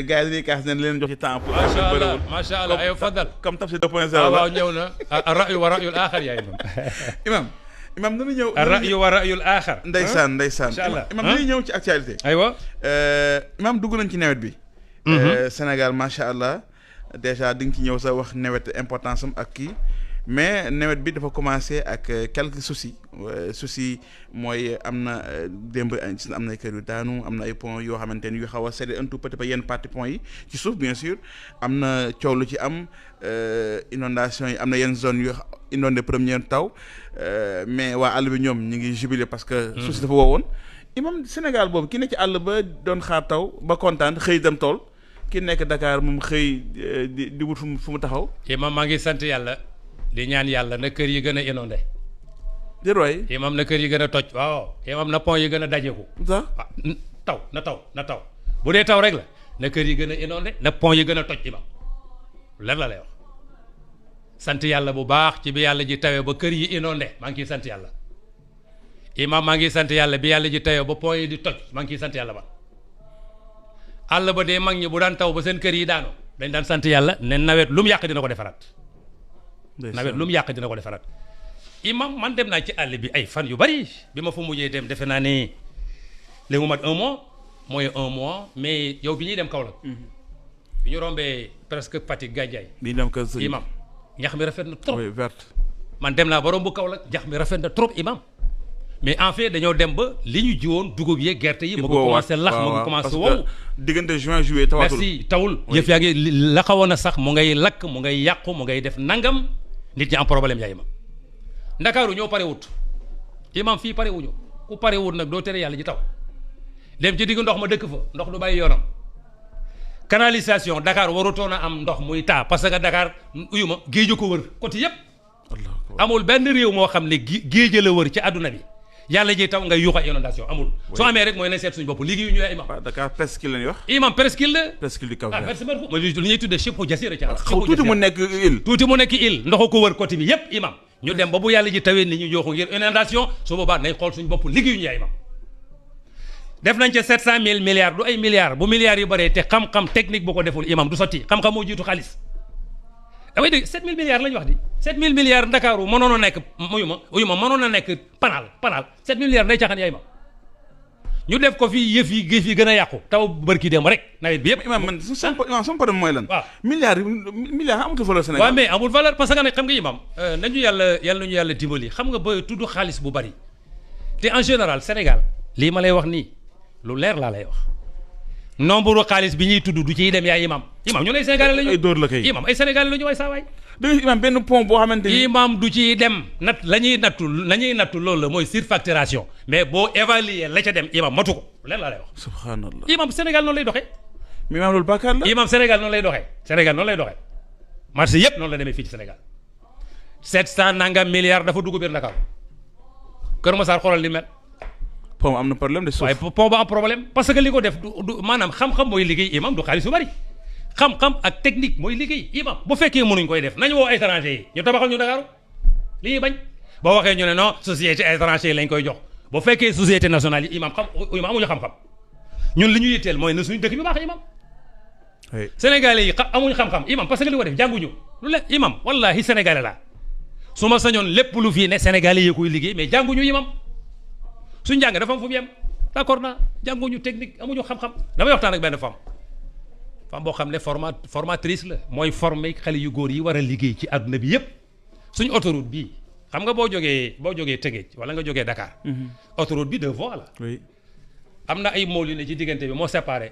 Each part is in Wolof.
gars yi dañuy kaas ne leen jox ci temps pour macha allah ay fadal comme Tafsir 2.0 waaw ñëw na ar-ra'yu wa ra'yul aaxar yaa imam dana ñëw ar-ra'yu wa ra'yul aaxar ndeysaan incha allah imam dañuy ñëw ci actualité aywa imam dugg nañ ci nawet bi Sénégal macha allah déjà di nga ci ñëw sa wax nawet importance am ak kii mais nawet bi dafa commencé ak quelques soucis mooy am na démb am na ay kër yu daanu am na ay pont yoo xamante ni yu xaw a cédé un tout petit peu yenn partie pont yi ci suuf bien sûr am na coow lu ci am inondation yi am na yenn zone yu inondé première taw mais waa àll bi ñoom ñu ngi jubilé parce que suuf si dafa woowoon imam Sénégal boobu ki ne ci àll ba doon xaar taw ba kontaan xëy dem tool ki nekk Dakar moom xëy di wut fu mu taxaw imam maa ngi sant yàlla di ñaan yàlla na kër yi gën a inondé di roy imam na kër yi gën a toj waaw imam na pont yi gën a dajeku sax taw na taw bu dee taw rek la na kër yi gën a inondé na pont yi gën a toj imam lan la lay wax sant yàlla bu baax ci bi yàlla ji tawee ba kër yi inondé maa ngi ciy sant yàlla imam maa ngi sant yàlla bi yàlla ji tawee ba pont yi di toj maa ngi ciy sant yàlla ba àll ba dee mag ñi bu daan taw ba seen kër yi daanu dañ daan sant yàlla ne nawet lu mu yàq dina ko defaraat nawet lu mu yàq dina ko defaraat imam man dem naa ci àll bi ay fan yu bari bi ma fa mujjee dem defe naa ne léegi mu mat un mois mais yow bi ñuy dem Kaolack bi ñu rombee presque Fatick Gandiaye bi dem kër sëñ imam ñax mi rafet na trop verte man dem naa ba romb Kaolack ñax mi rafet na trop imam mais en fait dañoo dem ba li ñu jiwoon dugub yeeg gerte yi mu ngi commencé lax mu ngi commencé wow diggante juin juillet tawatul merci tawul yëf yaa ngi la xawoon a sax mu ngay lakk mu ngay yàqu mu ngay def nangam nit ñi am problème yaay imam ndakaaru ñoo pare wut imam fii pare wuñu ku pare wut nag doo tere yàlla ji taw dem ci digg ndox ma dëkk fa ndox du bàyyi yoonam canalisation Dakar warutoon a am ndox muy taa parce que Dakar uyu ma géej ko wër côté yëpp amul benn réew moo xam ne géej la wër ci àdduna bi yàlla ji taw nga yuuxa inondation amul soo amee rek mooy nañ seet suñu bopp liggéeyu ñu imam Dakar presqu'île lañuy wax imam presqu'île la presqu'île du Cap-Vert merci beaucoup mooy li ñuy tuddee Chibou Jazira ci xaw tuuti mu nekk île ndoxu ko wër côté bi yëpp imam ñu dem ba bu yàlla ji tawee ni ñu yooxu ngir inondation su boobaa nañ xool suñu bopp liggéeyu ñu imam def nañ ca 700 000 milliards du ay milliards bu milliards yu bëree te xam-xam technique bu ko deful imam du sotti xam-xam moo jiitu xaalis damay dégg 7000 milliards lañ wax di 7000 milliards Ndakaaru mënoon a nekk uyu ma mënoon a nekk panal 7000 milliards day caaxaan yaay ma ñu def ko fii yëf yi gën a yàqu taw bërki dem rek nawet bi yëpp imam man sama problème mooy lan waaw milliards amatul valeur Sénégal waaw mais amul valeur parce que nag xam nga imam nañu nañu yàlla dimbali xam nga ba tudd xaalis bu bari te en général Sénégal lii ma lay wax nii lu leer laa lay wax nombre xaalis bi ñuy tudd du ciy dem yaay imam ñun ay sénégalais lañu ay dóor la kay imam ay sénégalais lañu waay saa waay da nga imam benn pont boo xamante ni imam du ciy dem la ñuy nattu loolu la mooy surfacturation mais boo évaluer la ca dem imam matu ko leen laa lay wax subhanallah imam Sénégal noonu lay doxee mais imam loolu bàkkaar la imam Sénégal noonu lay doxee marché yëpp noonu la demee fii ci Sénégal 700 nangam milliards dafa dugg biir Dakar Kër Massar xoolal li mel pont am na problème de suuf waaye pont ba am problème parce que li ko def du maanaam xam-xam mooy liggéey imam du xaalis yu bari xam-xam ak technique mooy liggéey imam bu fekkee mënuñ koy def nañu woo étranger yi ñu tabaxal ñu Dakar li ñuy bañ boo waxee ñu ne non société étranger yi lañ koy jox bu fekkee société nationale yi imam amuñu xam-xam ñun li ñu yitteel mooy na suñu dëkk bi baax imam sénégalais yi amuñu xam-xam imam parce que li ko def jànguñu lu le imam wallahi sénégalais la su ma sañoon lépp lu fii ne sénégalais yi koy liggéey mais jànguñu imam suñ jàng dafa am fu mu yem d'accord naa jànguñu technique amuñu xam-xam damay waxtaan ak benn femme boo xam ne formatrice la mooy former xale yu góor yi war a liggéey ci àdduna bi yépp suñ autoroute bii xam nga boo jógee Tëngéej wala nga jógee Dakar autoroute bi 2 voies la am na ay mool yu ne ci diggante bi moo séparé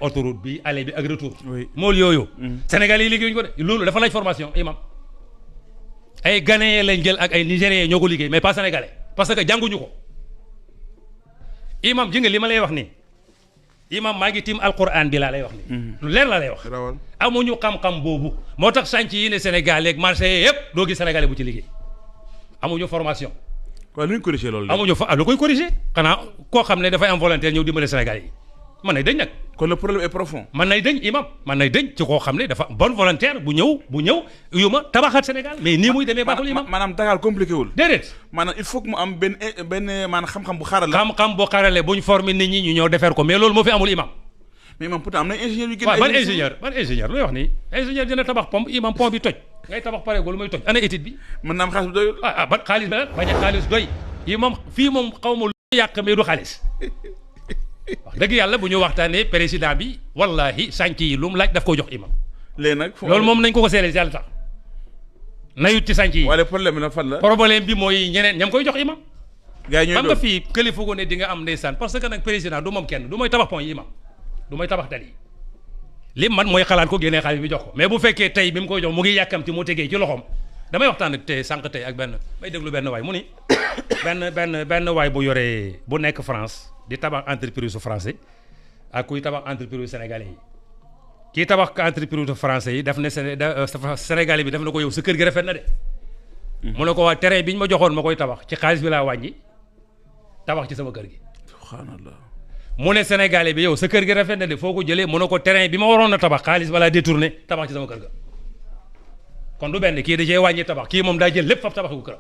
autoroute bi aller bi ak retour mool yooyu Sénégal yi liggéeyuñu ko de loolu dafa laaj formation imam ay Ghanéens lañ jël ak ay Nigériens ñoo ko liggéey mais pas sénégalais parce que jànguñu ko imam ji nga li ma lay wax nii imam maa ngi tiim alquran bi laa lay wax nii lu leer laa lay wax amuñu xam-xam boobu moo tax chantier yi ne Sénégal yeeg marché yëpp doo gis sénégalais bu ci liggéey amuñu formation waaw lu ñu corrigé loolu amuñu lu koy corrigé xanaa koo xam ne dafay am volontaire ñëw dimbale sénégalais yi man nay dañ nag kon le problème est profond man nay dañ imam man nay dañ ci koo xam ne dafa bonne volontaire bu ñëw yu ma tabaxaat Sénégal mais nii muy demee baaxul imam maanaam Dakar compliqué wul déedéet maanaam il faut que mu am benn maanaam xam-xam bu xarale xam-xam bu xarale buñ formé nit ñi ñu ñëw defar ko mais loolu moo fi amul imam mais imam pourtant am na ingénieur yu gën waaw ban ingénieur looy wax nii ingénieur dina tabax pont imam pont bi toj ngay tabax pare ko lu muy toj ana étude bi mën naa am xaalis bu doyul ban xaalis ba bañ a xaalis doy imam fii moom xaw ma lu yàq mais du xaalis wax dëgg yàlla bu ñu waxtaanee président bi wallahi sànc yi lu mu laaj daf ko jox imam léegi nag loolu moom nañ ko seelee si yàlla tax nayut ci sànc yi wala problème bi nag fan la problème bi mooy ñeneen ñam koy jox imam gars yi ñooy xam nga fii kilifa gu ne di nga am ndeysaan parce que nag président du moom kenn du mooy tabax pont yi imam du mooy tabax dal yi li man mooy xalaat ko génnee xaalis bi jox ko mais bu fekkee tey bi mu koy jox mu ngi yàkkamti mu tegee ci loxoom damay waxtaan ak tey sànq tey ak may déglu benn waay mu ni benn waay bu yoree bu nekk France di tabax entreprise su français ak kuy tabax entreprise sénégalais yi kii tabax entreprise français yi daf ne sénégalais bi daf na ko yow sa kër gi rafet na de mu ne ko waa terrain bi ñu ma joxoon ma koy tabax ci xaalis bi laa wàññi tabax ci sama kër gi subhanallah mu ne sénégalais bi yow sa kër gi rafet na de foo ko jëlee mu ne ko terrain bi ma waroon a tabax xaalis balaa détourné tabax ci sama kër ga kon du benn kii da cee wàññi tabax kii moom daa jël lépp fab tabax gu këram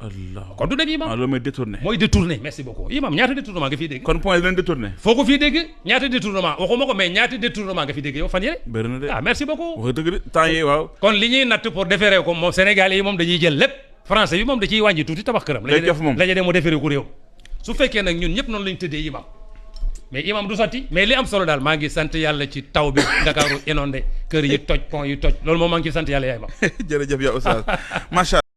allah kon du dem imam loolu mooy détourné mooy détourné merci beaucoup imam ñaata détournement nga fiy dégg kon point yi leen détourné foo ko fii dégg ñaata détournement waxuma ko mais ñaata détournement nga fi dégg yow fan yële bëri na de merci beaucoup wax dëgg de temps yi waaw kon li ñuy natt pour déférer ko moom sénégalais yi moom dañuy jël lépp français bi moom da ciy wàññi tuuti tabax këram day jof moom la ñu dem mu déférer ko réew su fekkee nag ñun ñëpp noonu lañ tëddee imam mais imam du sotti mais li am solo daal maa ngi sant yàlla ci taw bi Ndakaaru inondé kër yi toj pont yi toj loolu moom maa ngi ci sant yàlla yaay ma jërëjëf yow Oustaz macha